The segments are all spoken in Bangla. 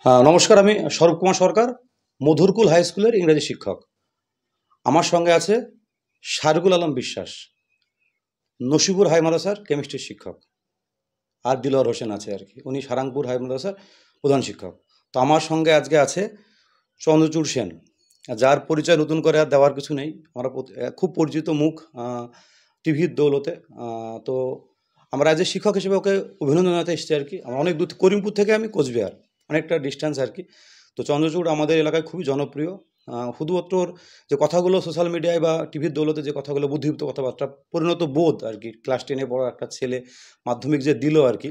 নমস্কার, আমি স্বরূপ কুমার সরকার, মধুরকুল হাই স্কুলের ইংরেজি শিক্ষক। আমার সঙ্গে আছে শারগুল আলম বিশ্বাস, নসিপুর হাই মাদ্রাসার কেমিস্ট্রির শিক্ষক। আর দিলওয়ার হোসেন আছে আর কি, উনি সারাংপুর হাই মাদ্রাসার প্রধান শিক্ষক। তো আমার সঙ্গে আজকে আছে চন্দ্রচূড় সেন, যার পরিচয় নতুন করে আর দেওয়ার কিছু নেই। আমরা খুব পরিচিত মুখ টিভির দৌলতে। তো আমরা আজ শিক্ষক হিসেবে ওকে অভিনন্দন জানাতে এসেছি আর কি। আমরা অনেক দূর, করিমপুর থেকে আমি কোচবিহার, অনেকটা ডিস্টেন্স আর কি। তো চন্দ্রচূড় আমাদের এলাকায় খুবই জনপ্রিয়। শুধুমাত্র ওর যে কথাগুলো সোশ্যাল মিডিয়ায় বা টিভির দৌলতে যে কথাগুলো, বুদ্ধিদীপ্ত কথাবার্তা, পরিণত বোধ আর কি, ক্লাস 10-এ পড়া একটা ছেলে মাধ্যমিক যে দিল আর কি।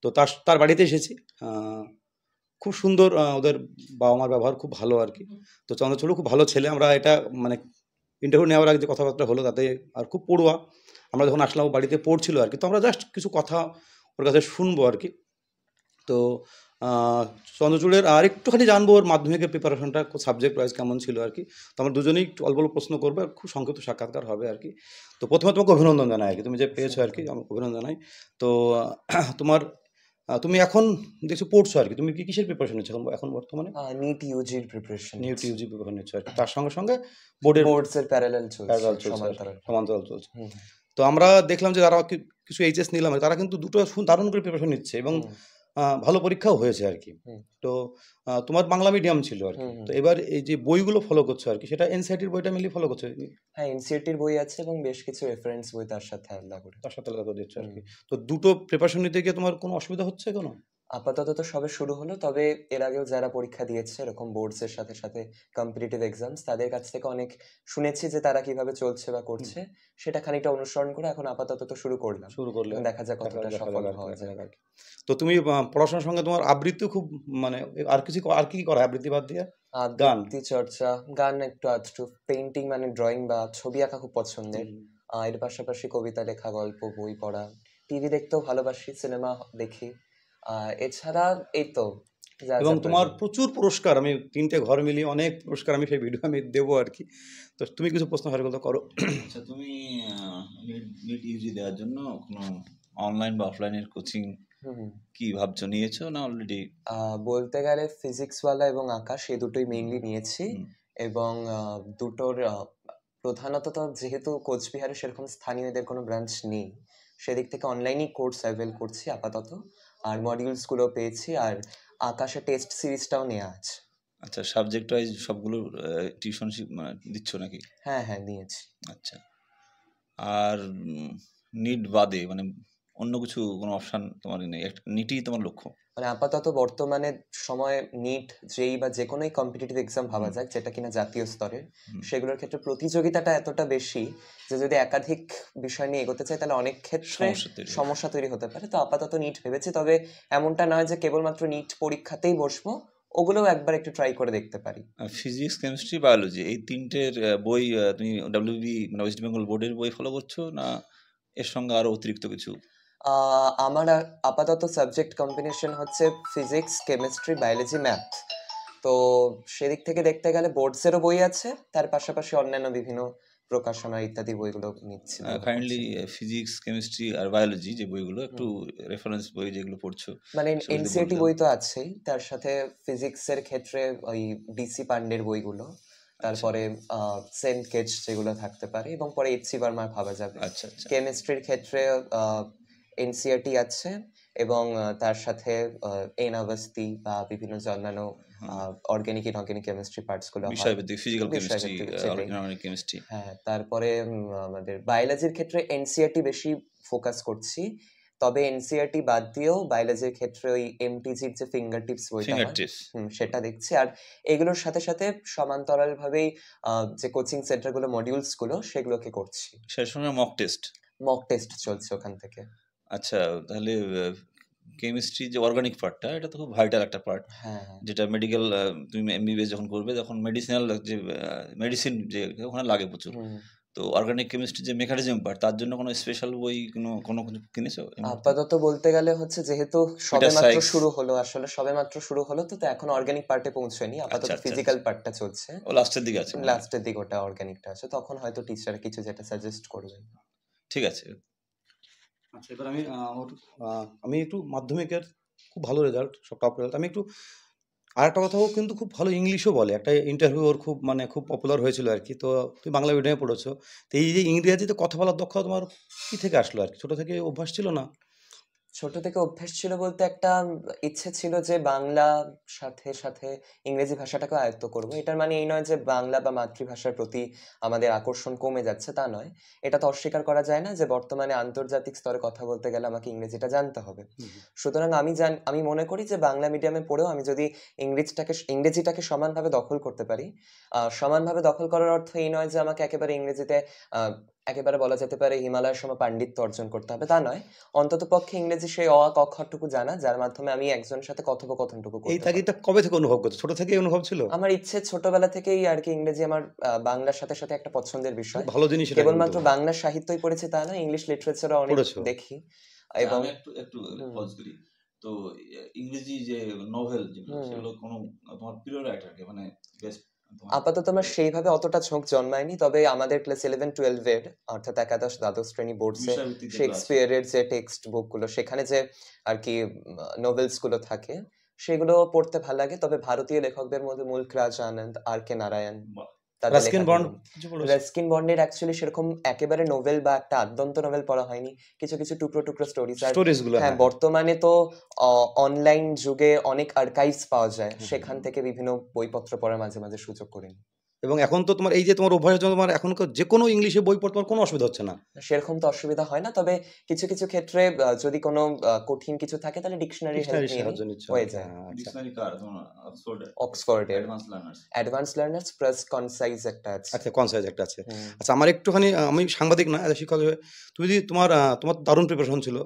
তো তার তার বাড়িতে এসেছি। খুব সুন্দর, ওদের বাবা মার ব্যবহার খুব ভালো আর কি। তো চন্দ্রচূড়ও খুব ভালো ছেলে। আমরা এটা মানে ইন্টারভিউ নেওয়ার আগে যে কথাবার্তা হলো তাতে, আর খুব পড়ুয়া। আমরা যখন আসলাম ও বাড়িতে পড়ছিল আর কি, তো আমরা জাস্ট কিছু কথা ওর কাছে শুনবো আর কি। তো চন্দ্রচূড়ের আর একটুখানি জানবো ওর মাধ্যমিকের প্রিপারেশনটা সাবজেক্ট ওয়াইজ কেমন ছিল আর কি। তো আমরা দুজনেই একটু অল্প অল্প প্রশ্ন করবো, আর খুব সংক্ষিপ্ত সাক্ষাৎকার হবে আর কি। তো প্রথমে তোমাকে অভিনন্দন জানাই আর কি, তুমি যে পেয়েছো আর কি, আমাকে অভিনন্দন জানাই। তো তোমার তুমি এখন দেখছো পড়ছো আর কি, তুমি কি কিসের প্রিপারেশন নিচ্ছ এখন এখন বর্তমানে? নিট ইউজির প্রিপারেশন নিউ টিউজি প্রিপারেশন নিচ্ছ আর কি, তার সঙ্গে সঙ্গে বোর্ডের বোর্ডসের প্যারালাল চলছে, প্যারালাল চলছে আর কি, সমান্তরাল। সমান্তরাল চলছে। হুম, তো আমরা দেখলাম যে যারা কিছু এইচএস নিলাম, তারা কিন্তু দুটো দারুণ করে প্রিপারেশন নিচ্ছে এবং হুম, ভালো পরীক্ষাও হয়েছে আর কি। হুম, তো তোমার বাংলা মিডিয়াম ছিল আর কি, হুম, হুম। তো এবার এই যে বইগুলো ফলো করছো আর কি, সেটা এনসিইআরটির বইটা মিলিয়ে ফলো করছো? হ্যাঁ, এনসিইআরটির বই আছে এবং বেশ কিছু রেফারেন্স বই তার সাথে আলাদা করে। তার সাথে আলাদা করে দিচ্ছ আর হুম। কি। তো দুটো প্রিপারেশন নিতে গিয়ে তোমার কোনো অসুবিধা হচ্ছে কোনো? আপাতত তো সবে শুরু হলো, তবে এর আগেও যারা পরীক্ষা দিয়েছে এরকম বোর্ডসের সাথে সাথে কম্পিটিটিভ এক্সামস, তাদের কাছ থেকে অনেক শুনেছি যে তারা কিভাবে চলছে বা করছে, সেটা খানিকটা অনুসরণ করে এখন আপাতত তো শুরু করলাম। শুরু করলে এখন দেখা যাক কতটা দেখা সফল যাক আর কি, হওয়া দেখা যায়। যাক আর কি। তো তুমি পড়াশোনার সঙ্গে তোমার আবৃত্তিও খুব, মানে আর কিছু, আর কি কি করা হয় আবৃত্তি বাদ দিয়ে? গান? আবৃত্তি চর্চা, গান একটু আধটু, পেইন্টিং মানে ড্রয়িং বা ছবি আঁকা খুব পছন্দের। এর পাশাপাশি কবিতা লেখা, গল্প বই পড়া, টিভি দেখতেও ভালোবাসি, সিনেমা দেখি। এছাড়া এই তো যা এবং যা তোমার প্রয়োজন। প্রচুর পুরস্কার, আমি 3টে ঘর মিলিয়ে অনেক পুরস্কার, আমি সেই ভিডিও আমি দেবো আর কি। তো তুমি কিছু প্রশ্ন হারগুলো তো করো। আচ্ছা, তুমি নিট ইউজি দেওয়ার জন্য কোনো অনলাইন বা অফলাইনের কোচিং হুম হুম। কি ভাবছো, নিয়েছো না অলরেডি? বলতে গেলে ফিজিক্সওয়ালা এবং আকাশ এই দুটোই মেইনলি নিয়েছি। এবং দুটোর প্রধানত তো যেহেতু কোচবিহারে সেরকম স্থানীয় এদের কোনো ব্রাঞ্চ নেই, সেদিক থেকে অনলাইনই কোর্স অ্যাভেল করছি আপাতত। আর মডিউলসগুলো পেয়েছি, আর আকাশে টেস্ট সিরিজটাও নেওয়া আছে। আচ্ছা, সাবজেক্ট ওয়াইজ সবগুলো টিউশন দিচ্ছ নাকি? হ্যাঁ হ্যাঁ, নিয়েছি। আচ্ছা, আর নিট বাদে মানে অন্য কিছু কোনো অপশান তোমার নেই, নিটই তোমার লক্ষ্য? মানে আপাতত বর্তমানে সময় নিট, জেই বা যে কোনোই কম্পিটিটিভ এক্সাম ভাবা যাক যেটা কিনা জাতীয় স্তরের, সেগুলোর ক্ষেত্রে প্রতিযোগিতাটা এতটা বেশি যে যদি একাধিক বিষয় নিয়ে এগোতে চাই তাহলে অনেক ক্ষেত্রে সমস্যা তৈরি হতে পারে। তো আপাতত নিট ভেবেছি, তবে এমনটা নয় যে কেবলমাত্র নিট পরীক্ষাতেই বসবো, ওগুলোও একবার একটু ট্রাই করে দেখতে পারি। ফিজিক্স, কেমিস্ট্রি, বায়োলজি এই তিনটের বই তুমি ডাব্লিউবি মানে ওয়েস্ট বেঙ্গল বোর্ডের বই ফলো করছো, না এর সঙ্গে আরো অতিরিক্ত কিছু? আমার আপাতত সাবজেক্ট কম্বিনেশন হচ্ছে ফিজিক্স, কেমিস্ট্রি, বায়োলজি, ম্যাথ। তো সেদিক থেকে দেখতে গেলে বোর্ডসেরও বই আছে, তার পাশাপাশি অন্যান্য বিভিন্ন প্রকাশনা ইত্যাদি বইগুলো নিচ্ছি। কাইন্ডলি ফিজিক্স, কেমিস্ট্রি আর বায়োলজি যে বইগুলো, একটু রেফারেন্স বই যেগুলো পড়ছো মানে সেগুলো যদি এনসিইআরটি বলতে। বই তো আছেই, তার সাথে ফিজিক্সের ক্ষেত্রে ওই ডিসি পান্ডের বইগুলো, তারপরে সেন্ট কেজ যেগুলো থাকতে পারে, এবং পরে এইচ.সি. বর্মার ভাবা যাবে। আচ্ছা আচ্ছা কেমিস্ট্রির ক্ষেত্রে এনসিইআরটি আছে, এবং তার সাথে এন অবস্থি বা বিভিন্ন অন্যান্য অর্গানিক ইনঅর্গানিক কেমিস্ট্রি পার্টস গুলো হয়, বিষয়ভিত্তিক ফিজিক্যাল কেমিস্ট্রি, বিষয়ভিত্তিক যেটাই। Organic chemistry. হ্যাঁ, তারপরে আমাদের বায়োলজির ক্ষেত্রে এনসিইআরটি বেশি ফোকাস করছি, তবে এনসিইআরটি বাদ দিয়েও বায়োলজির ক্ষেত্রে ওই এমটিজির যে ফিঙ্গার টিপস বইটা ফিঙ্গার হয়, টিপস। সেটা দেখছি। আর এগুলোর সাথে সাথে সমান্তরাল ভাবেই যে কোচিং সেন্টার গুলো, মডিউলস গুলো, সেগুলোকে করছি। সেই সঙ্গে মক টেস্ট। মক টেস্ট চলছে ওখান থেকে। আচ্ছা, তাহলে কেমিস্ট্রি যে অর্গানিক পার্টটা, এটা তো খুব ভাইটাল একটা পার্ট, হ্যাঁ হ্যাঁ। যেটা মেডিকেল, তুমি এমবিবিএস যখন করবে তখন মেডিসিনাল যে মেডিসিন যে ওখানে লাগে প্রচুর। তো অর্গানিক কেমিস্ট্রি যে মেকানিজম পার্ট, তার জন্য কোনো স্পেশাল বই কোনো কোনো কিছু কিনেছো? আপাতত বলতে গেলে হচ্ছে যেহেতু সবেমাত্র শুরু হলো, আসলে সবেমাত্র শুরু হলো, তো এখন অর্গানিক পার্টে পৌঁছয়নি, আপাতত ফিজিক্যাল পার্টটা চলছে। ও লাস্টের দিকে আছে, লাস্টের দিকে ওটা অর্গানিকটা আছে, তখন হয়তো টিচার কিছু যেটা সাজেস্ট করবেন। ঠিক আছে। আচ্ছা, এবার আমি আমি একটু মাধ্যমিকের খুব ভালো রেজাল্ট, সব টপ রেজাল্ট, আমি একটু আর একটা কথা, ও কিন্তু খুব ভালো ইংলিশও বলে। একটা ইন্টারভিউ ওর খুব মানে খুব পপুলার হয়েছিল আর কি। তো তুমি বাংলা মিডিয়ামে পড়েছো, তো এই যে ইংরেজিতে কথা বলার দক্ষতা তোমার কি থেকে আসলো আর কি? ছোট থেকে অভ্যাস ছিল না? ছোট থেকে অভ্যাস ছিল বলতে একটা ইচ্ছে ছিল যে বাংলা সাথে সাথে ইংরেজি ভাষাটাকে আয়ত্ত করব। এটার মানে এই নয় যে বাংলা বা মাতৃভাষার প্রতি আমাদের আকর্ষণ কমে যাচ্ছে, তা নয়। এটা তো অস্বীকার করা যায় না যে বর্তমানে আন্তর্জাতিক স্তরে কথা বলতে গেলে আমাকে ইংরেজিটা জানতে হবে। সুতরাং আমি মনে করি যে বাংলা মিডিয়ামে পড়েও আমি যদি ইংরেজিটাকে সমানভাবে দখল করতে পারি, সমানভাবে দখল করার অর্থ এই নয় যে আমাকে একেবারে ইংরেজিতে একেবারে বলা যেতে পারে হিমালয়ের সম পাণ্ডিত্য অর্জন করতে হবে, তা নয়। অন্তত পক্ষে ইংরেজি সেই অ ক খ টুকু জানা, যার মাধ্যমে আমি একজনের সাথে কথোপকথনটুকু এই করতে পারবো। তাগিদটা কবে থেকে অনুভব করছো? ছোট থেকেই অনুভব ছিল? আমার ইচ্ছে ছোটবেলা থেকেই আর কি। ইংরেজি আমার বাংলার সাথে সাথে একটা পছন্দের বিষয়। খুব ভালো জিনিস এটা কিন্তু। কেবলমাত্র বাংলা সাহিত্যই পড়েছি তা নয়, ইংলিশ লিটারেচারও অনেক পড়েছো? দেখি। আচ্ছা, এবং আমি একটু পজ করি। তো ইংরেজি যে নোভেল যেগুলো, হুম। সেগুলো কোনো তোমার প্রিয় রাইটার কে, মানে বেস্ট আপাতত আমার সেইভাবে অতটা ঝোঁক জন্মায়নি, তবে আমাদের ক্লাস 11-12 এর অর্থাৎ একাদশ দ্বাদশ শ্রেণী বোর্ডসে বিষয়ভিত্তিক যেগুলো আছে। শেক্সপিয়ারের যে টেক্সট বুক গুলো, সেখানে যে আর কি নোভেলস গুলো থাকে, সেগুলো পড়তে ভালো লাগে। তবে ভারতীয় লেখকদের মধ্যে মুল্ক রাজ আনন্দ, আর কে নারায়ণ, বাহ, তাদের রাস্কিন বন্ড লেখাগুলো। কিছু পড়েছো? রাস্কিন বন্ডের অ্যাকচুয়ালি সেরকম একেবারে নোভেল বা একটা আদ্যন্ত নোভেল পড়া হয়নি, কিছু কিছু টুকরো টুকরো স্টোরিজ। আর স্টোরিজ গুলো, হ্যাঁ, হ্যাঁ। বর্তমানে তো অনলাইন যুগে অনেক আর্কাইভস পাওয়া যায়, হুম, সেখান থেকে বিভিন্ন বইপত্র পড়ার মাঝে মাঝে সুযোগ করে নিই। এবং এখন তো তোমার এই যে তোমার অভ্যাসের জন্য তোমার এখন যে কোনো ইংলিশে বই পড়তে তোমার কোনো অসুবিধা হচ্ছে না? সেরকম তো অসুবিধা হয় না, তবে কিছু কিছু ক্ষেত্রে যদি কোনো কঠিন কিছু থাকে তাহলে ডিকশনারি হেল্প ডিকশনারির নিয়ে সাহায্য নিই, নিচ্ছ? হয়ে যায়। হ্যাঁ, আচ্ছা। ডিকশনারি কার তোমার? অক্সফোর্ডের অক্সফোর্ডের advance learners. Advance learners plus concise একটা আছে। আচ্ছা, কনসাইজ একটা আছে। হুম। আচ্ছা, আমার একটুখানি আমি সাংবাদিক না, শিক্ষক হিসেবে তুমি যদি তোমার তোমার দারুণ প্রিপারেশন ছিল,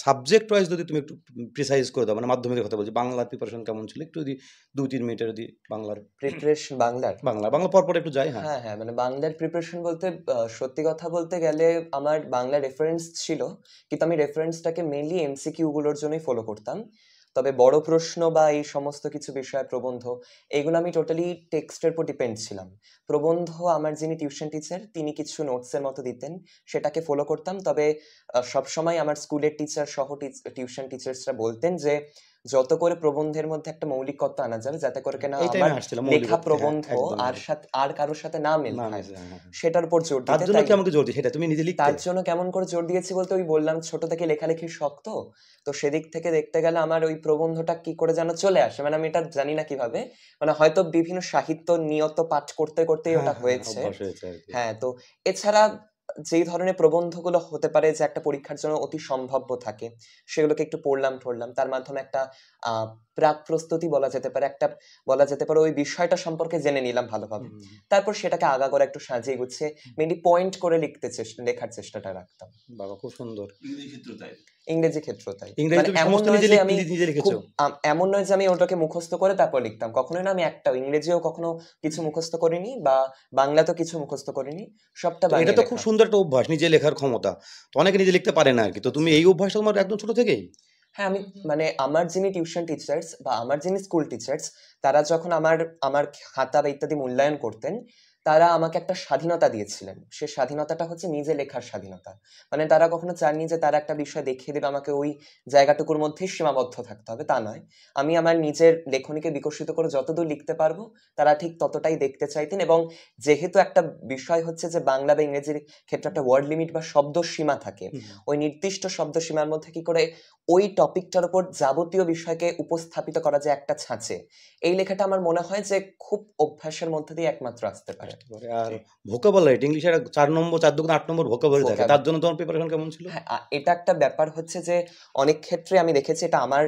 সাবজেক্ট ওয়াইজ যদি তুমি একটু প্রিসাইজ করে দাও, মানে মাধ্যমিকের কথা বলছি, বাংলার প্রিপারেশন কেমন ছিল একটু যদি 2-3 মিনিটের যদি বাংলার প্রিপারেশন বাংলার? বাংলা পরপর একটু যাই। হ্যাঁ, হ্যাঁ হ্যাঁ, মানে বাংলার প্রিপারেশন বলতে সত্যি কথা বলতে গেলে আমার বাংলা রেফারেন্স ছিল, কিন্তু আমি রেফারেন্সটাকে মেইনলি এমসিকিউ গুলোর জন্যই ফলো করতাম। তবে বড় প্রশ্ন বা এই সমস্ত কিছু বিষয়, প্রবন্ধ, এগুলো আমি টোটালি টেক্সটের উপর ডিপেন্ড ছিলাম। প্রবন্ধ আমার যিনি টিউশন টিচার, তিনি কিছু নোটসের মতো দিতেন, সেটাকে ফলো করতাম। তবে সবসময় আমার স্কুলের টিচার সহ টিউশন টিচার্সরা বলতেন যে যত করে প্রবন্ধের মধ্যে একটা মৌলিকত্ব আনা যাবে, যাতে করে কিনা এইটাই আমার আমি আসছিলাম, লেখা মৌলিকত্ব। হ্যাঁ, প্রবন্ধ একদম আর কারোর সাথে না মেল না, খায়, হ্যাঁ, হ্যাঁ। সেটার উপর জোর তার দিতে। জন্য তাই কি আমাকে জোর দিই সেটা তুমি নিজে লিখতে? তার জন্য কেমন করে জোর দিয়েছি বলতে, ওই বললাম ছোট থেকে লেখালেখির শখ, তো সেদিক থেকে দেখতে গেলে আমার ওই প্রবন্ধটা কি করে যেন চলে আসে, মানে আমি এটা জানি না কিভাবে, মানে হয়তো বিভিন্ন সাহিত্য নিয়ত পাঠ করতে করতেই হ্যাঁ, ওটা হ্যাঁ, হয়েছে। অভ্যাস হয়েছে আর কি। হ্যাঁ, তো এছাড়া যেই ধরনের প্রবন্ধগুলো হতে পারে যে একটা পরীক্ষার জন্য অতি সম্ভাব্য থাকে, সেগুলোকে একটু পড়লাম, তার মাধ্যমে একটা আহ প্রাক প্রস্তুতি বলা যেতে পারে, ওই বিষয়টা সম্পর্কে জেনে নিলাম ভালোভাবে। হুম, তারপর সেটাকে আগাগোড়া একটু সাজিয়ে গুছিয়ে মেনলি পয়েন্ট করে লেখার চেষ্টাটা রাখতাম। বাবা, খুব সুন্দর। ইংরেজি ক্ষেত্র তাই। ইংরেজি ক্ষেত্র তাই। ইংরেজি মানে তুমি এমন সমস্ত নয় নিজে যে আমি নিজে খুব লিখেছো? এমন নয় যে আমি ওটাকে মুখস্থ করে তারপর লিখতাম, কখনোই না। আমি একটাও ইংরেজিও কখনো কিছু মুখস্থ করিনি, বা বাংলাতেও কিছু মুখস্থ করিনি, সবটা তো এটা বানিয়ে তো লেখা। খুব সুন্দর একটা অভ্যাস, নিজে লেখার ক্ষমতা। তো অনেকে নিজে লিখতে পারে না আর কি। তো তুমি এই অভ্যাসটা তোমার একদম ছোট থেকেই? হ্যাঁ, আমি মানে আমার যিনি টিউশন টিচার্স বা আমার যিনি স্কুল টিচার্স, তারা যখন আমার খাতা বা ইত্যাদি মূল্যায়ন করতেন, তারা আমাকে একটা স্বাধীনতা দিয়েছিলেন। সে স্বাধীনতাটা হচ্ছে নিজে লেখার স্বাধীনতা। মানে তারা কখনো চাননি যে তারা একটা বিষয় দেখিয়ে দেবে, আমাকে ওই জায়গাটুকুর মধ্যেই সীমাবদ্ধ থাকতে হবে, তা নয়। আমি আমার নিজের লেখনীকে বিকশিত করে যতদূর লিখতে পারবো, তারা ঠিক ততটাই দেখতে চাইতেন। এবং যেহেতু একটা বিষয় হচ্ছে যে বাংলা বা ইংরেজির ক্ষেত্রে একটা ওয়ার্ড লিমিট বা শব্দ সীমা থাকে, ওই নির্দিষ্ট শব্দ সীমার মধ্যে কি করে ওই টপিকটার উপর যাবতীয় বিষয়কে উপস্থাপিত করা যায় একটা ছাঁচে, এই লেখাটা আমার মনে হয় যে খুব অভ্যাসের মধ্যে দিয়ে একমাত্র আসতে পারে। আর ভোকাবুলারি ইংলিশে 4 নম্বর 4 দুগুণ 8 নম্বর ভোকাবুলারি থাকে, তার জন্য তোমার প্রিপারেশন কেমন ছিল? হ্যাঁ, এটা একটা ব্যাপার হচ্ছে যে অনেক ক্ষেত্রে আমি দেখেছি, এটা আমার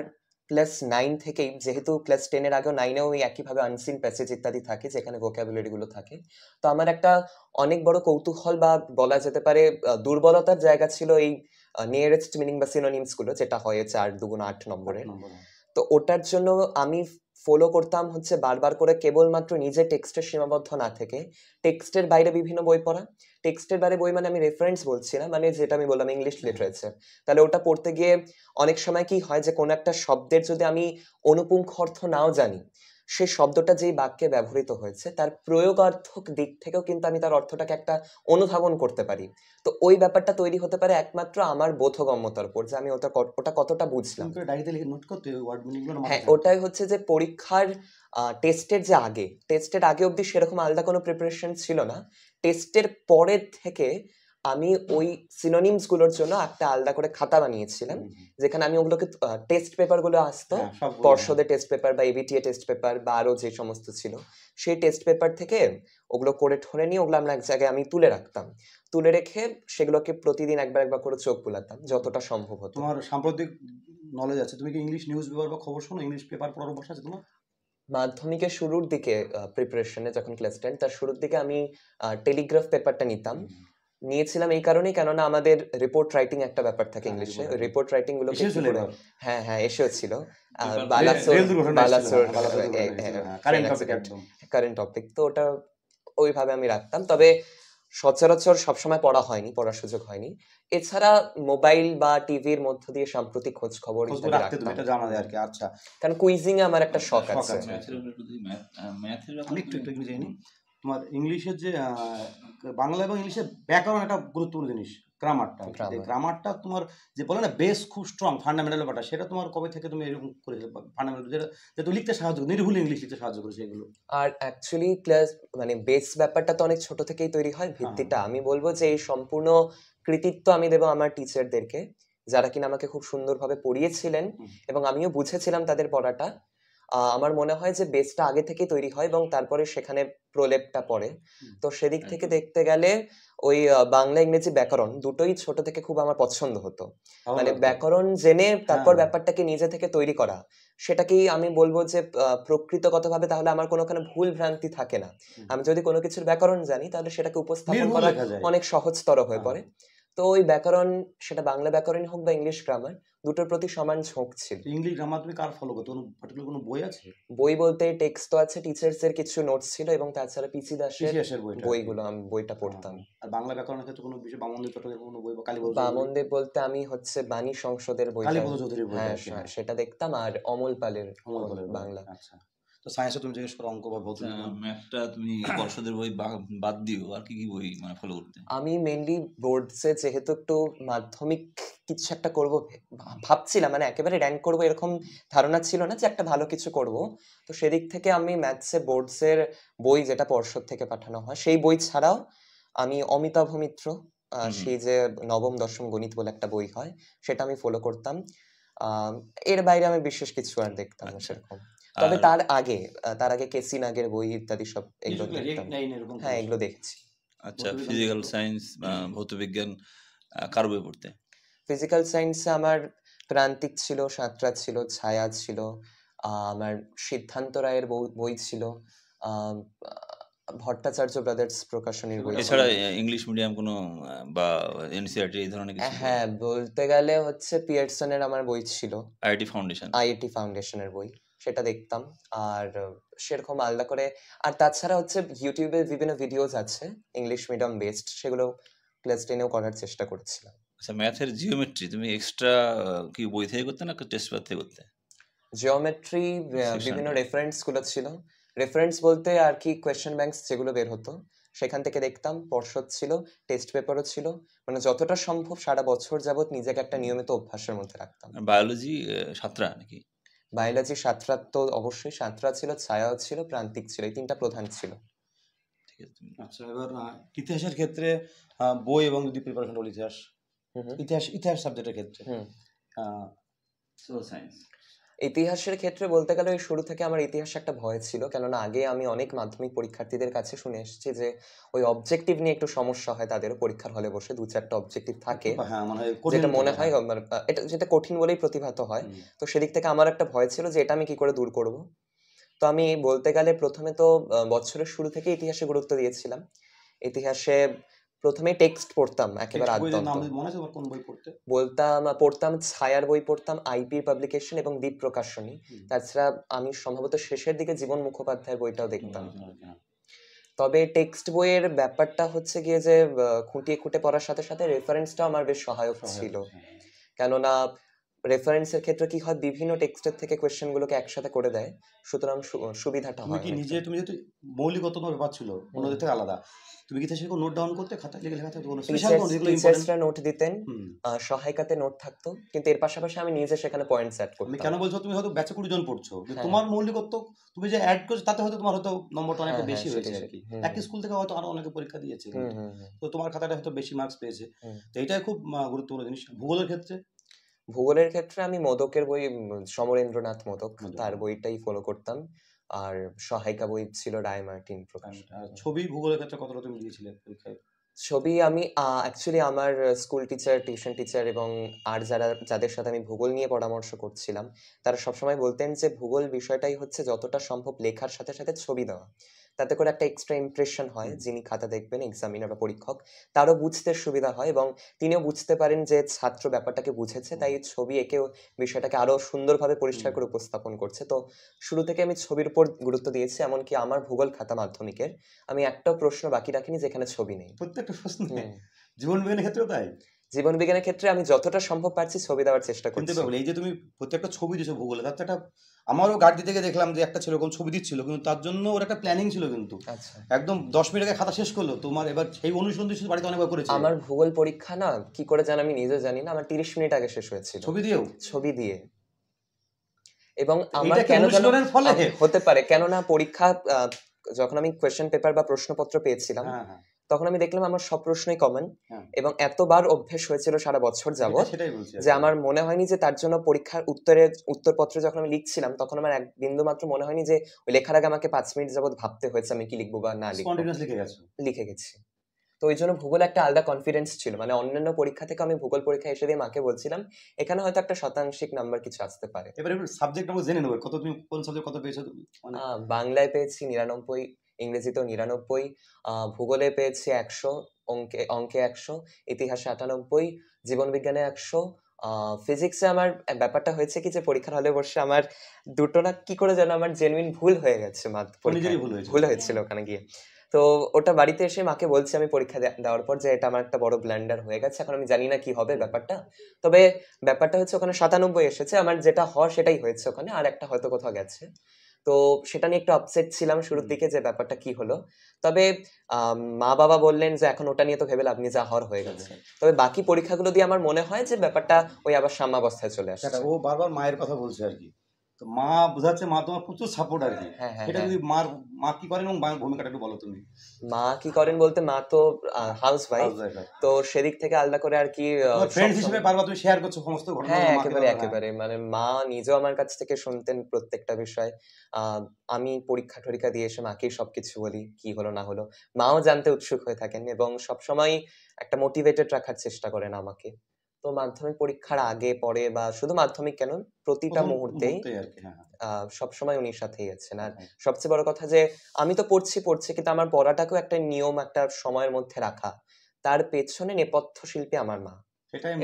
ক্লাস 9 থেকেই, যেহেতু ক্লাস 10 এর আগেও 9 এও একইভাবে আনসিন প্যাসেজ ইত্যাদি থাকে যেখানে ভোকাবুলারি গুলো থাকে। তো আমার একটা অনেক বড় কৌতূহল বা বলা যেতে পারে দুর্বলতার জায়গা ছিল এই নিয়ারেস্ট মিনিং বা সিনোনিমস গুলো, যেটা হয় 4 দুগুণ 8 নম্বরের। তো ওটার জন্য আমি ফলো করতাম হচ্ছে বারবার করে কেবলমাত্র নিজে টেক্সটের সীমাবদ্ধ না থেকে টেক্সটের বাইরে বিভিন্ন বই পড়া। টেক্সটের বাইরে বই মানে আমি রেফারেন্স বলছি না, মানে যেটা আমি বললাম ইংলিশ লিটারেচার। তাহলে ওটা পড়তে গিয়ে অনেক সময় কি হয় যে কোনো একটা শব্দের যদি আমি অনুপুঙ্খ অর্থ নাও জানি, সেই শব্দটা যেই বাক্যে ব্যবহৃত হয়েছে তার প্রয়োগার্থক দিক থেকেও কিন্তু আমি তার অর্থটাকে একটা অনুধাবন করতে পারি। তো ওই ব্যাপারটা তৈরি হতে পারে একমাত্র আমার বোধগম্যতার উপর, যে আমি ওটা কতটা বুঝলাম। ডায়েরিতে লিখে নোট করতে ওয়ার্ড মিনিংগুলো হ্যাঁ, ওটাই হচ্ছে যে পরীক্ষার টেস্টের যে আগে, টেস্টের আগে অবধি সেরকম আলাদা কোনো প্রিপারেশন ছিল না। টেস্টের পরের থেকে আমি ওই সিনোনিমস গুলোর জন্য একটা আলাদা করে খাতা বানিয়েছিলাম, যেখানে আমি ওগুলোকে টেস্ট পেপার গুলো আসতো, পর্ষদের টেস্ট পেপার বা এবিটিএ টেস্ট পেপার বা আরো যে সমস্ত ছিল, সেই টেস্ট পেপার থেকে ওগুলো করে ঠরে নিয়ে ওগুলো আমরা এক জায়গায় আমি তুলে রাখতাম। তুলে রেখে সেগুলোকে প্রতিদিন একবার একবার করে চোখ বুলাতাম যতটা সম্ভব হতো। তোমার সাম্প্রতিক নলেজ আছে, তুমি কি ইংলিশ নিউজ পেপার বা খবর শোনো? ইংলিশ পেপার পড়ার অভ্যাস আছে তোমার? মাধ্যমিকের শুরুর দিকে প্রিপারেশনে যখন ক্লাস 10 তার শুরুর দিকে আমি টেলিগ্রাফ পেপারটা নিতাম। নিয়েছিলাম এই কারণেই, কেননা আমাদের রিপোর্ট রাইটিং একটা ব্যাপার থাকে ইংলিশে, রিপোর্ট রাইটিং গুলোকে এসেছিল এবার? হ্যাঁ হ্যাঁ এসেও ছিল। কারেন্ট টপিক, তো ওটা ওইভাবে আমি রাখতাম। তবে সচরাচর সবসময় পড়া হয়নি, পড়ার সুযোগ হয়নি। এছাড়া মোবাইল বা টিভির মধ্য দিয়ে সাম্প্রতিক খোঁজ খবর রাখতাম, এটা জানা যায় আর কি। আচ্ছা, কারণ কুইজিং এ আমার একটা শখ আছে। আমি একটু জানি তোমার ইংলিশের যে বাংলা এবং ইংলিশের ব্যাকরণ একটা গুরুত্বপূর্ণ জিনিস, গ্রামারটা তোমার যে বলে না বেস খুব স্ট্রং, ফান্ডামেন্টাল ব্যাপারটা, সেটা তোমার কবে থেকে তুমি এরকম করেছো ফান্ডামেন্টাল, যেটা তুমি লিখতে সাহায্য করে, নির্ভুল ইংলিশ লিখতে সাহায্য করেছে এগুলো? আর অ্যাকচুয়ালি ক্লাস মানে বেস ব্যাপারটা তো অনেক ছোট থেকেই তৈরি হয়, ভিত্তিটা। আমি বলবো যে এই সম্পূর্ণ কৃতিত্ব আমি দেবো আমার টিচারদেরকে, যারা কিনা আমাকে খুব সুন্দরভাবে পড়িয়েছিলেন এবং আমিও বুঝেছিলাম তাদের পড়াটা। আমার মনে হয় যে বেসটা আগে থেকে তৈরি হয় এবং তারপরে সেখানে প্রলেপটা পড়ে। তো সেদিক থেকে দেখতে গেলে ওই বাংলা ইংরেজি ব্যাকরণ দুটোই ছোট থেকে খুব আমার পছন্দ হতো। মানে ব্যাকরণ জেনে তারপর ব্যাপারটাকে নিজে থেকে তৈরি করা, সেটাকেই আমি বলবো যে প্রকৃতগতভাবে তাহলে আমার কোনোখানে ভুল ভ্রান্তি থাকে না। আমি যদি কোনো কিছুর ব্যাকরণ জানি তাহলে সেটাকে উপস্থাপন করা অনেক সহজতর হয়ে পড়ে। তো ওই ব্যাকরণ, সেটা বাংলা ব্যাকরণই হোক বা ইংলিশ গ্রামার, দুটোর প্রতি সমান ঝোঁক ছিল। ইংলিশ গ্রামার তুমি কার ফলো করতে? পার্টিকুলার কোনো বই আছে? বই বলতে টেক্সট তো আছে, টিচার্স এর কিছু নোটস ছিল এবং তাছাড়া পিসি দাসের বইগুলো আমি বইটা পড়তাম। আর বাংলা ব্যাকরণের ক্ষেত্রে কোনো বিষয় বামনদেব চট্টোপাধ্যায়ের কোনো বই বা বামনদেব বলতে আমি হচ্ছে বাণী সংসদের বই, হ্যাঁ সেটা দেখতাম, আর অমল পালের বাংলা। আচ্ছা, তো সায়েন্সে তুমি জিজ্ঞেস করো, অঙ্ক বা ভৌত ম্যাথটা তুমি পর্ষদের বই বাদ দিও, আর কি কি বই মানে ফলো করতে? আমি মেইনলি বোর্ডসে যেহেতু একটু মাধ্যমিক কিছু একটা করব ভাবছিলাম, মানে একেবারে র্যাঙ্ক করব এরকম ধারণা ছিল না, যে একটা ভালো কিছু করব। তো সেদিক থেকে আমি ম্যাথসে বোর্ডসের বই যেটা পর্ষদ থেকে পাঠানো হয় সেই বই ছাড়াও আমি অমিতাভ মিত্র, সেই যে নবম দশম গণিত বলে একটা বই হয়, সেটা আমি ফলো করতাম। এর বাইরে আমি বিশেষ কিছু আর দেখতাম না সেরকম। তবে তার আগে কেসি নাগের বই ইত্যাদি সব এগুলো দেখতাম। হ্যাঁ, এগুলো দেখেছি। আচ্ছা, ফিজিক্যাল সায়েন্স ভৌত বিজ্ঞান কার বই পড়তে? ফিজিক্যাল সায়েন্সে আমার প্রান্তিক ছিল, সাঁতরা ছিল, ছায়া ছিল, আমার সিদ্ধান্ত রায়ের বই ছিল, ভট্টাচার্য ব্রাদার্স প্রকাশনীর বই। এছাড়া ইংলিশ মিডিয়াম কোনো বা এনসিইআরটি এই ধরনের কিছু? হ্যাঁ, বলতে গেলে হচ্ছে পিয়ারসনের আমার বই ছিল, আইআইটি ফাউন্ডেশনের বই, সেটা দেখতাম। আর সেরকম আলাদা করে, আর তাছাড়া হচ্ছে ইউটিউবে বিভিন্ন ভিডিওস আছে ইংলিশ মিডিয়াম বেসড, সেগুলো ক্লাস 10এও করার চেষ্টা করেছিলাম। আচ্ছা, ম্যাথের জিওমেট্রি তুমি এক্সট্রা কি বই থেকে করতে না টেস্ট পেপার থেকে করতে? জিওমেট্রি বিভিন্ন রেফারেন্স গুলো ছিল, রেফারেন্স বলতে আর কি কোয়েশ্চেন ব্যাংকস যেগুলো বের হতো সেখান থেকে দেখতাম, পর্ষদ ছিল, টেস্ট পেপারও ছিল, মানে যতটা সম্ভব সারা বছর যাবত নিজেকে একটা নিয়মিত অভ্যাসের মধ্যে রাখতাম। বায়োলজি সাতরা নাকি? বায়োলজি সাতরা তো অবশ্যই, সাতরা ছিল, ছায়াও ছিল, প্রান্তিক ছিল, এই তিনটা প্রধান ছিল। ঠিক আছে। আচ্ছা, এবার ইতিহাসের ক্ষেত্রে বই এবং যদি প্রিপারেশন হল ইতিহাস সাবজেক্টের ক্ষেত্রে ইতিহাসের ক্ষেত্রে বলতে গেলে ওই শুরু থেকে আমার ইতিহাস একটা ভয় ছিল, কেননা আগে আমি অনেক মাধ্যমিক পরীক্ষার্থীদের কাছে শুনে এসেছি যে ওই অবজেক্টিভ নিয়ে একটু সমস্যা হয় তাদের, পরীক্ষার হলে বসে 2-4টা অবজেক্টিভ থাকে, যেটা মনে হয় এটা যেটা কঠিন বলেই প্রতিভাত হয়। তো সেদিক থেকে আমার একটা ভয় ছিল যে এটা আমি কি করে দূর করব। তো আমি বলতে গেলে প্রথমে তো বছরের শুরু থেকে ইতিহাসে গুরুত্ব দিয়েছিলাম। ইতিহাসে প্রথমে টেক্সট পড়তাম একেবারে আদ্যন্ত, পড়তাম ছায়ার বই পড়তাম, আইপি পাবলিকেশন এবং দ্বীপ প্রকাশনী। তাছাড়া আমি সম্ভবত শেষের দিকে জীবন মুখোপাধ্যায়ের বইটাও দেখতাম। তবে টেক্সট বইয়ের ব্যাপারটা হচ্ছে গিয়ে যে খুঁটিয়ে খুঁটে পড়ার সাথে সাথে রেফারেন্সটাও আমার বেশ সহায়ক ছিল, কেননা রেফারেন্সের ক্ষেত্রে কি হয়, বিভিন্ন টেক্সটের থেকে কোয়েশ্চেনগুলোকে একসাথে করে দেয়, সুতরাং সুবিধাটা তুমি হয় কি অনেকটা। তুমি যেহেতু মৌলিকগত তোমার ব্যাপার ছিল অন্যদের থেকে আলাদা, তুমি কি সেরকম নোট ডাউন করতে, খাতায় লিখে লেখা থাকতো কোনো স্পেশাল নোট যেগুলো ইম্পর্টেন্ট? টিচার্সরা নোট দিতেন, হুম। সহায়িকাতে নোট থাকতো, কিন্তু এর পাশাপাশি আমি নিজে সেখানে পয়েন্টস অ্যাড আমি করতাম। কেন বলছো, তুমি হয়তো ব্যাচে 20 জন পড়ছো, হ্যাঁ তোমার মৌলিকত্ব তুমি যে অ্যাড করছো তাতে হয়তো তোমার হয়তো নম্বরটা অনেকটা হ্যাঁ, বেশি হয়েছে সেটাই আর কি। হুম একই স্কুল থেকে হয়তো আরো অনেকে পরীক্ষা দিয়েছে হুম কিন্তু, হুম হুম তো তোমার খাতাটা হয়তো বেশি মার্কস পেয়েছে। হুম। তো এটাই খুব গুরুত্বপূর্ণ জিনিস। ভূগোলের ক্ষেত্রে ভূগোলের ক্ষেত্রে আমি মোদকের বই, সমরেন্দ্রনাথ মোদক, মোদক, তার বইটাই ফলো করতাম। আর সহায়িকা বই ছিল রায় মার্টিন প্রকাশ। আর ছবি ভূগোলের ক্ষেত্রে কতটা তুমি দিয়েছিলে পরীক্ষায়? ছবি আমি অ্যাকচুয়ালি আমার স্কুল টিচার, টিউশন টিচার এবং আর যাদের সাথে আমি ভূগোল নিয়ে পরামর্শ করছিলাম, তারা সবসময় বলতেন যে ভূগোল বিষয়টাই হচ্ছে যতটা সম্ভব লেখার সাথে সাথে ছবি দেওয়া। তাতে করে একটা এক্সট্রা ইমপ্রেশন হয়, যিনি খাতা দেখবেন, এক্সামিনার বা পরীক্ষক, তারও বুঝতে সুবিধা হয় এবং তিনিও বুঝতে পারেন যে ছাত্র ব্যাপারটাকে বুঝেছে, তাই ছবি এঁকেও বিষয়টাকে আরো সুন্দরভাবে পরিষ্কার করে উপস্থাপন করছে। তো শুরু থেকে আমি ছবির উপর গুরুত্ব দিয়েছি, এমনকি আমার ভূগোল খাতা মাধ্যমিকের আমি একটাও প্রশ্ন বাকি রাখিনি যেখানে ছবি নেই। প্রত্যেকটা প্রশ্ন হুম। জীবন বিজ্ঞানের ক্ষেত্রেও তাই? জীবন বিজ্ঞানের ক্ষেত্রে আমি যতটা সম্ভব পারছি ছবি দেওয়ার চেষ্টা কিন্তু করছি। ব্যাপার এই যে তুমি প্রত্যেকটা ছবি দিয়েছো ভূগোলে, তার তো একটা, আমারও গার্ড দিতে গিয়ে দেখলাম যে একটা ছেলে এরকম ছবি দিচ্ছিল, কিন্তু তার জন্য ওর একটা প্ল্যানিং ছিল কিন্তু। আচ্ছা। একদম 10 মিনিট আগে খাতা শেষ করলো, তোমার এবার সেই অনুসন্ধান বাড়িতে অনেকবার করেছে। আমার ভূগোল পরীক্ষা না কি করে জানি আমি নিজে জানি না, আমার 30 মিনিট আগে শেষ হয়েছিল। ছবি দিয়েও? ছবি দিয়ে। এবং তো আমার এইটা কি কেন যেন অনুশীলনের ফলে? হতে পারে, কেননা পরীক্ষা যখন আমি কোয়েশ্চেন পেপার বা প্রশ্নপত্র পেয়েছিলাম, হ্যাঁ, হ্যাঁ, তখন আমি দেখলাম আমার সব প্রশ্নই কমন হ্যাঁ। এবং এতবার অভ্যেস হয়েছিল সারা বছর যাবত সেটাই বলছি যে আমার মনে হয়নি যে তার জন্য পরীক্ষার উত্তরপত্র যখন আমি লিখছিলাম তখন আমার এক বিন্দু মাত্র মনে হয়নি যে ওই লেখার আগে আমাকে 5 মিনিট যাবত ভাবতে হয়েছে আমি কি লিখবো বা না লিখবো। স্পন্টেনিয়াস লিখে গেছো। লিখে গেছি। তো ওই জন্য ভূগোলে একটা আলাদা কনফিডেন্স ছিল, মানে অন্যান্য পরীক্ষা থেকে আমি ভূগোল পরীক্ষা এসে দিয়ে মাকে বলছিলাম এখানে হয়তো একটা শতাংশিক নাম্বার কিছু আসতে পারে। এবারে সাবজেক্ট আমরা জেনে নেবো, কত তুমি কোন সাবজেক্ট কত পেয়েছো তুমি? মানে বাংলায় পেয়েছি 99, ইংরেজিতেও 99, ভূগোলে পেয়েছি 100, অঙ্কে 100, ইতিহাসে 98, জীবনবিজ্ঞানে 100, ফিজিক্সে আমার ব্যাপারটা হয়েছে কি যে পরীক্ষার হলে বসে আমার দুটো না কি করে যেন আমার জেনুইন ভুল হয়ে গেছে নিজেরই পরীক্ষায়, ভুল হয়েছে। ভুল হয়েছিল ওখানে গিয়ে। তো ওটা বাড়িতে এসে মাকে বলছি আমি পরীক্ষা দেওয়ার পর যে এটা আমার একটা বড় ব্ল্যান্ডার হয়ে গেছে, এখন আমি জানি না কি হবে ব্যাপারটা। তবে ব্যাপারটা হচ্ছে ওখানে 97 এসেছে, আমার যেটা হওয়ার সেটাই হয়েছে ওখানে, আর একটা হয়তো কোথাও গেছে। তো সেটা নিয়ে একটু আপসেট ছিলাম শুরুর দিকে যে ব্যাপারটা কি হলো। তবে মা বাবা বললেন যে এখন ওটা নিয়ে তো ভেবে লাভ নেই, যা হওয়ার হয়ে গেছে। তবে বাকি পরীক্ষাগুলো দিয়ে আমার মনে হয় যে ব্যাপারটা ওই আবার সাম্যাবস্থায় চলে আসছে। সেটা ও বারবার মায়ের কথা বলছে আর কি, তো মা বোঝাচ্ছে মা তোমার প্রচুর সাপোর্ট আর কি। হ্যাঁ হ্যাঁ এটা হ্যাঁ। যদি মা কি করেন এবং মায়ের ভূমিকাটা একটু বলো তুমি। মা কি করেন বলতে মা তো হাউস ওয়াইফ, Housewife, হ্যাঁ। তো সেদিক থেকে আলাদা করে আর কি তোমার ফ্রেন্ড সবসময়- হিসেবে বারবার তুমি শেয়ার করছো সমস্ত ঘটনা হ্যাঁ মাকে একেবারে বারবার, একেবারে, মানে মা নিজেও আমার কাছ থেকে শুনতেন প্রত্যেকটা বিষয়। আমি পরীক্ষা টরীক্ষা দিয়ে এসে মাকেই সবকিছু বলি কি হলো না হলো, মাও জানতে উৎসুক হয়ে থাকেন এবং সবসময় একটা মোটিভেটেড রাখার চেষ্টা করেন আমাকে। তো মাধ্যমিক পরীক্ষার আগে পরে বা শুধু মাধ্যমিক কেন, প্রতিটা প্রথম মুহূর্তেই মুহূর্তেই আর কি। হ্যাঁ, সবসময় উনির সাথেই আছেন। আর হ্যাঁ। সবচেয়ে বড় কথা যে আমি তো পড়ছি কিন্তু আমার পড়াটাকেও একটা নিয়ম, একটা সময়ের মধ্যে রাখা, তার পেছনে নেপথ্য শিল্পী আমার মা। সেটাই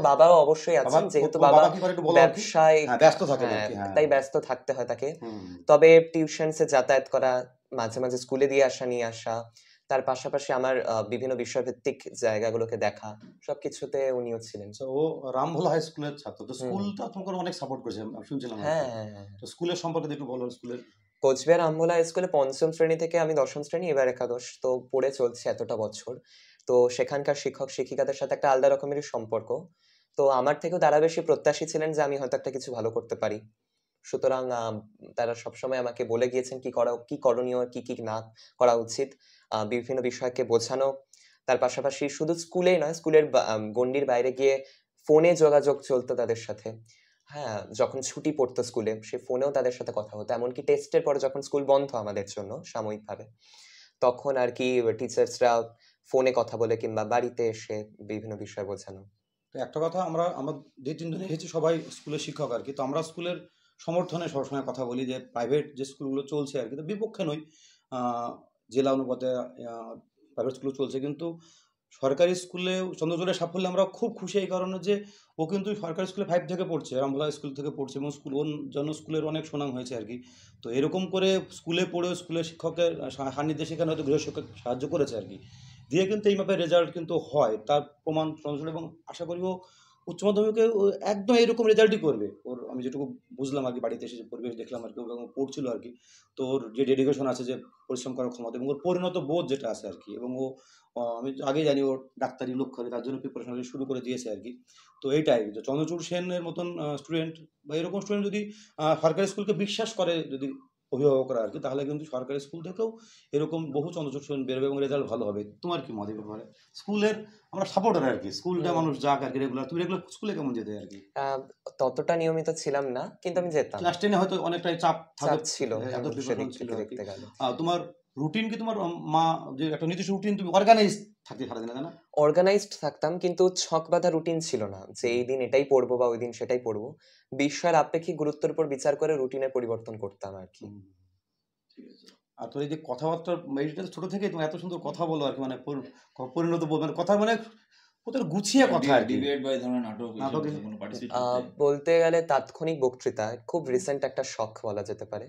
বাবাও অবশ্যই আছেন, যেহেতু বাবা কি করে একটু বলো আর কি? ব্যবসায় হ্যাঁ, ব্যস্ত থাকে আর হ্যাঁ, কি, হ্যাঁ। তাই ব্যস্ত থাকতে হয় তাকে। হুম। তবে টিউশনসে যাতায়াত করা, মাঝে মাঝে স্কুলে দিয়ে আসা নিয়ে আসা, তার পাশাপাশি আমার বিভিন্ন বিষয়ভিত্তিক জায়গাগুলোকে দেখা, সবকিছুতে উনিও ছিলেন। আচ্ছা, ও রামভোলা হাই স্কুলের ছাত্র, তো হুম। স্কুলটা তোমাকে অনেক সাপোর্ট করেছে আমি শুনছিলাম আর হ্যাঁ কি। হ্যাঁ হ্যাঁ। তো স্কুলের সম্পর্কে একটু বলো, স্কুলের। কোচবিহার আমভোলা হাই স্কুলে ৫ম শ্রেণী থেকে আমি ১০ম শ্রেণী, এবার একাদশ, তো পড়ে চলছে এতটা বছর। তো সেখানকার শিক্ষক শিক্ষিকাদের সাথে একটা আলাদা রকমেরই সম্পর্ক। তো আমার থেকেও তারা বেশি প্রত্যাশী ছিলেন যে আমি হয়তো একটা কিছু ভালো করতে পারি। সুতরাং তারা সবসময় আমাকে বলে গিয়েছেন কি করণীয়, কি না করা উচিত। বিভিন্ন বিষয়কে বোঝানো। তার পাশাপাশি শুধু স্কুলেই নয়, স্কুলের গণ্ডির বাইরে গিয়ে ফোনে যোগাযোগ চলতো তাদের সাথে। হ্যাঁ, যখন ছুটি পড়তো স্কুলে, সে ফোনেও তাদের সাথে কথা হতো। এমনকি টেস্টের পরে যখন স্কুল বন্ধ আমাদের জন্য সাময়িকভাবে, তখন আর কি টিচার্সরা ফোনে কথা বলে কিংবা বাড়িতে এসে বিভিন্ন বিষয় বোঝানো। তো একটা কথা, আমরা 2-3 জন এসেছি সবাই স্কুলের শিক্ষক আর কি, তো আমরা স্কুলের সমর্থনে সবসময় কথা বলি যে প্রাইভেট যে স্কুলগুলো চলছে আর কি, তো বিপক্ষে নই, জেলা অনুপাতে প্রাইভেট স্কুল চলছে, কিন্তু সরকারি স্কুলে চন্দ্রচূড়ের সাফল্যে আমরা খুব খুশি এই কারণে যে ও কিন্তু সরকারি স্কুলে 5 থেকে পড়ছে, রামভোলা স্কুল থেকে পড়ছে, এবং ওর জন্য স্কুলের অনেক সুনাম হয়েছে আর কি। তো এরকম করে স্কুলে পড়েও স্কুলের শিক্ষকের সান্নিধ্যে সেখানে হয়তো গৃহশিক্ষক সাহায্য করেছে আর কি, দিয়ে কিন্তু এই মাপের রেজাল্ট কিন্তু হয়, তার প্রমাণ চন্দ্রচূড়, এবং আশা করি ও উচ্চ মাধ্যমিকে ও একদম এরকম রেজাল্টই করবে। ওর আমি যেটুকু বুঝলাম আর কি, বাড়িতে এসে যে পরিবেশ দেখলাম আর কি, এবং পড়ছিল আর কি। তো ওর যে ডেডিকেশন আছে, যে পরিশ্রম করার ক্ষমতা এবং ওর পরিণত বোধ যেটা আছে আর কি, এবং ও আমি আগেই জানি ওর ডাক্তারি লক্ষ্য আছে, তার জন্য প্রিপারেশন শুরু করে দিয়েছে আর কি। তো এইটাই যে চন্দ্রচূড় সেনের মতন স্টুডেন্ট বা এরকম স্টুডেন্ট যদি সরকারি স্কুলকে বিশ্বাস করে, যদি অভিভাবকরা আর কি, তাহলে কিন্তু সরকারি স্কুল থেকেও এরকম বহু চন্দ্রচূড় সেন বেরোবে এবং রেজাল্ট ভালো হবে। তোমার কি মত এই ব্যাপারে? স্কুলের আমরা সাপোর্টার আর কি, স্কুলটা মানুষ যাক আর কি রেগুলার। তুমি রেগুলার স্কুলে কেমন যেতে আর কি? ততটা নিয়মিত ছিলাম না, কিন্তু আমি যেতাম। ক্লাস 10 হয়তো অনেকটাই চাপ ছিল, এত প্রিপারেশন ছিল আর কি। দেখতে গেলে তোমার রুটিন কি, তোমার মা যে একটা নির্দিষ্ট রুটিন, তুমি অর্গানাইজ থাকতে সারাদিনে, তাই না? অর্গানাইজড থাকতাম, কিন্তু ছক বাঁধা রুটিন ছিল না যে এই দিন এটাই পড়বো বা ওই দিন সেটাই পড়বো। বিষয়ের আপেক্ষিক গুরুত্বের উপর বিচার করে রুটিনের পরিবর্তন করতাম আর কি। আর তোর এই যে কথাবার্তা, এটা ছোট থেকে তুমি এত সুন্দর কথা বলো আর কি, মানে পরিণত মানে কথা, মানে কত গুছিয়ে কথা আর কি। ডিবেট বা এই ধরনের নাটক কোনো পার্টিসিপেট করতে? বলতে গেলে তাৎক্ষণিক বক্তৃতা খুব রিসেন্ট একটা শখ বলা যেতে পারে।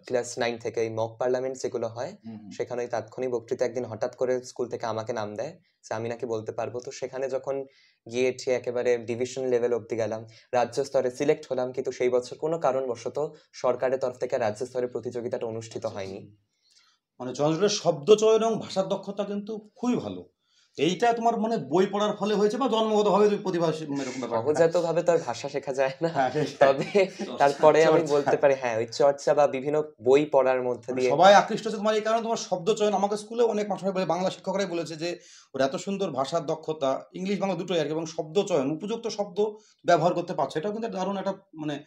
ক্লাস 9 থেকে এই মক পার্লামেন্ট যেগুলো হয়, সেখানে ওই তাৎক্ষণিক বক্তৃতা একদিন হঠাৎ করে স্কুল থেকে আমাকে নাম দেয় যে আমি নাকি বলতে পারবো। তো সেখানে যখন গিয়েছি একেবারে ডিভিশন লেভেল অব্দি গেলাম, রাজ্য স্তরে সিলেক্ট হলাম, কিন্তু সেই বছর কোনো কারণবশত সরকারের তরফ থেকে রাজ্য স্তরে প্রতিযোগিতাটা অনুষ্ঠিত হয়নি। মানে চন্দ্রের শব্দ চয়ন এবং ভাষার দক্ষতা কিন্তু খুবই ভালো। এইটা তোমার মানে বই পড়ার ফলে হয়েছে বা জন্মগতভাবে তুমি প্রতিভা এরকম ব্যাপার? সহজাতভাবে তো আর ভাষা শেখা যায় না, তবে তারপরে আমি বলতে পারি হ্যাঁ, ওই চর্চা বা বিভিন্ন বই পড়ার মধ্যে দিয়ে সবাই আকৃষ্ট হচ্ছে তোমার এই কারণে। তোমার শব্দ চয়ন, আমাকে স্কুলে অনেক মাস্টার বলে, বাংলা শিক্ষকরাই বলেছে যে ওর এত সুন্দর ভাষার দক্ষতা, ইংলিশ বাংলা দুটোই আর কি, এবং শব্দ চয়ন, উপযুক্ত শব্দ ব্যবহার করতে পারছে, এটাও কিন্তু দারুণ একটা মানে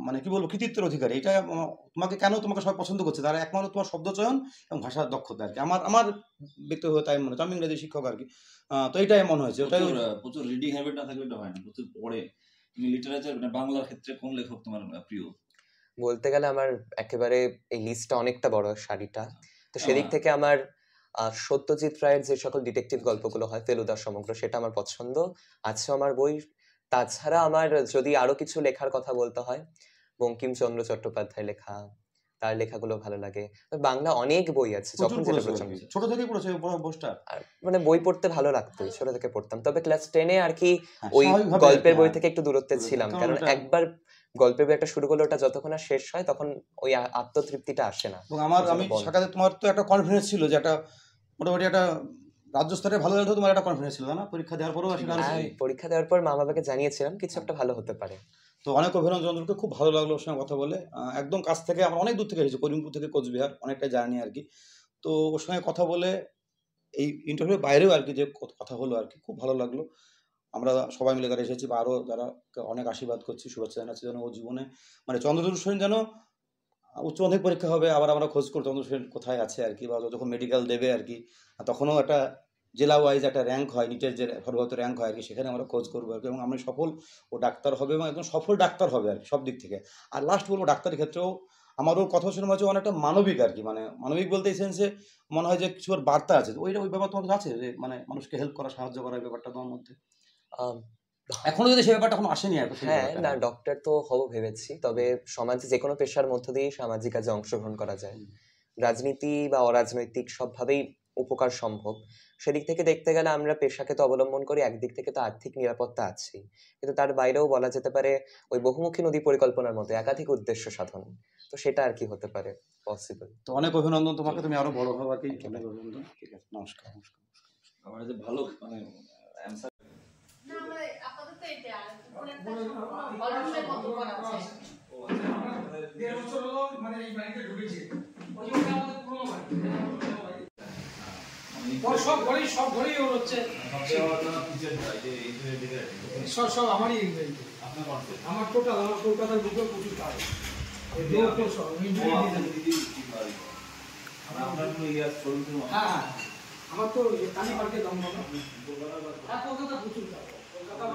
মানে কি বলবো, কৃতিত্বের অধিকারী। এটা তোমাকে সবাই পছন্দ করছে, তারা একমাত্র তোমার শব্দ চয়ন এবং ভাষার দক্ষতা আর কি। আমার ব্যক্তিগত তাই মনে হচ্ছে, আমি ইংরেজি শিক্ষক আর কি। তো এইটাই মনে হয়েছে। ওটাই প্রচুর রিডিং হ্যাবিট না থাকলে এটা হয় না, প্রচুর পড়ে। তুমি লিটারেচার মানে বাংলার ক্ষেত্রে কোন লেখক তোমার প্রিয়? বলতে গেলে আমার একেবারে এই লিস্টটা অনেকটা বড়, সারিটা। তো সেদিক থেকে আমার সত্যজিৎ রায়ের যে সকল ডিটেকটিভ গল্পগুলো হয়, ফেলুদা সমগ্র, সেটা আমার পছন্দ আছে আমার বই। তাছাড়া আমার যদি আরো কিছু লেখার কথা বলতে হয়, বঙ্কিমচন্দ্র চট্টোপাধ্যায় লেখা, তার লেখাগুলো ভালো লাগে। বাংলা অনেক বই আছে, যখন যেটা পছন্দ। ছোট থেকেই পড়েছো বইটা? মানে বই পড়তে ভালো লাগতো, ছোট থেকে পড়তাম। তবে ক্লাস 10-এ আর কি ওই গল্পের বই থেকে একটু দূরত্বে ছিলাম, কারণ একবার গল্পের বই একটা শুরু করলে ওটা যতক্ষণ না শেষ হয় তখন ওই আত্মতৃপ্তিটা আসে না। এবং আমি সাকাতে তোমার তো একটা কনফিডেন্স ছিল যে একটা মোটামুটি একটা রাজ্য স্তরে ভালো রেজাল্ট, তোমার একটা কনফিডেন্স ছিল না পরীক্ষা দেওয়ার পরও? পরীক্ষা দেওয়ার পর মা বাবাকে জানিয়েছিলাম কিছু একটা ভালো হতে পারে। তো অনেক অভিনন্দন চন্দ্রকে, খুব ভালো লাগলো ওর সঙ্গে কথা বলে। একদম কাছ থেকে, আমরা অনেক দূর থেকে এসেছি, করিমপুর থেকে কোচবিহার, অনেকটা জার্নি আর কি। তো ওর সঙ্গে কথা বলে এই ইন্টারভিউ বাইরেও আর কি যে কথা হলো আর কি, খুব ভালো লাগলো। আমরা সবাই মিলে যারা এসেছি বা আরও যারা অনেক আশীর্বাদ করছি, শুভেচ্ছা জানাচ্ছি যেন ও জীবনে মানে চন্দ্রচূড় সেন যেন উচ্চ মাধ্যমিক পরীক্ষা হবে, আবার আমরা খোঁজ করতে চন্দ্রচূড় সেন কোথায় আছে আর কি, বা যখন মেডিকেল দেবে আর কি, তখনও একটা জেলা ওয়াইজ একটা র্যাঙ্ক হয়, নিটের যে সর্বত র্যাঙ্ক হয় আর কি, সেখানে আমরা খোঁজ করবো আর কি, এবং আমরা সফল ও ডাক্তার হবে এবং একদম সফল ডাক্তার হবে আর কি সব দিক থেকে। আর লাস্ট বলবো, ডাক্তারের ক্ষেত্রেও আমার ওর কথা শুনে হচ্ছে অনেকটা মানবিক আর কি, মানে মানবিক বলতে এই সেন্সে মনে হয় যে কিছু ওর বার্তা আছে। ওই ব্যাপার তোমার আছে যে মানে মানুষকে হেল্প করা, সাহায্য করার ব্যাপারটা তোমার মধ্যে এখনো যদি সে ব্যাপারটা এখনো আসেনি? হ্যাঁ, না ডক্টর তো হবো ভেবেছি, তবে সমাজে যে কোনো পেশার মধ্য দিয়ে সামাজিক কাজে অংশগ্রহণ করা যায়। রাজনীতি বা অরাজনৈতিক সবভাবেই উপকার সম্ভব। সেদিক থেকে দেখতে গেলে আমরা পেশাকে তো অবলম্বন করি, একদিক থেকে তো আর্থিক নিরাপত্তা আছে, কিন্তু তার বাইরেও বলা যেতে পারে ওই বহুমুখী নদী পরিকল্পনার মতো একাধিক উদ্দেশ্য সাধন, তো সেটা আর কি হতে পারে পসিবল। তো অনেক অভিনন্দন তোমাকে, তুমি আরো বড় হও আর কি। অনেক অভিনন্দন। ঠিক আছে, নমস্কার। আমার যে ভালো মানে অ্যানসার আপাতত এটা অলরেডি কত করা আছে। ও আচ্ছা, 1.5 বছর হলো মানে এই বাড়িতে ঢুকেছি। ওই যে আমাদের পুরনো বাড়ি। সব ঘরেই ওর হচ্ছে সব আমারই। আমার টোটাল, আমার কলকাতার বুকে প্রচুর কাজ। হ্যাঁ, আমার তো কালী পার্কে দাম বাবা, কলকাতা প্রচুর কাজ, কলকাতা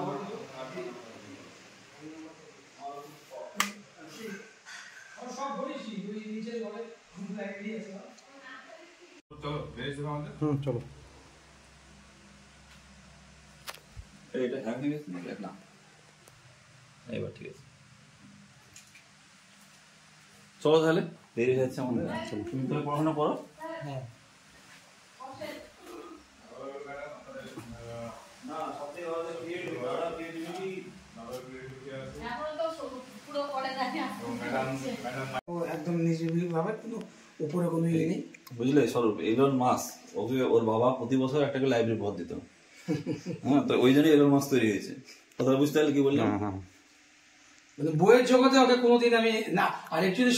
সব ঘরেছি। ওই নিচের ঘরে লাগিয়ে আছে। চলো। এটা হ্যাং হয়ে গেছে না? এবার ঠিক আছে, চলো তাহলে, দেরি হচ্ছে আমাদের। তুমি তাহলে পড়াশোনা করো। হ্যাঁ, না সবথেকে ও একদম নিজিবলি ভাবে কোনো উপরে কোনো ইয়ে নেই। বুঝলে স্বরূপ, এলন মাস্ক ওকে ওর বাবা প্রতি বছর একটা করে লাইব্রেরি ভর দিত। হ্যাঁ, তো ওই জন্যই এলন মাস্ক তৈরি হয়েছে। কথা বুঝতে পারলে কি বললাম? মানে বইয়ের জগতে ওকে কোনোদিন আমি না, আর একচুয়ালি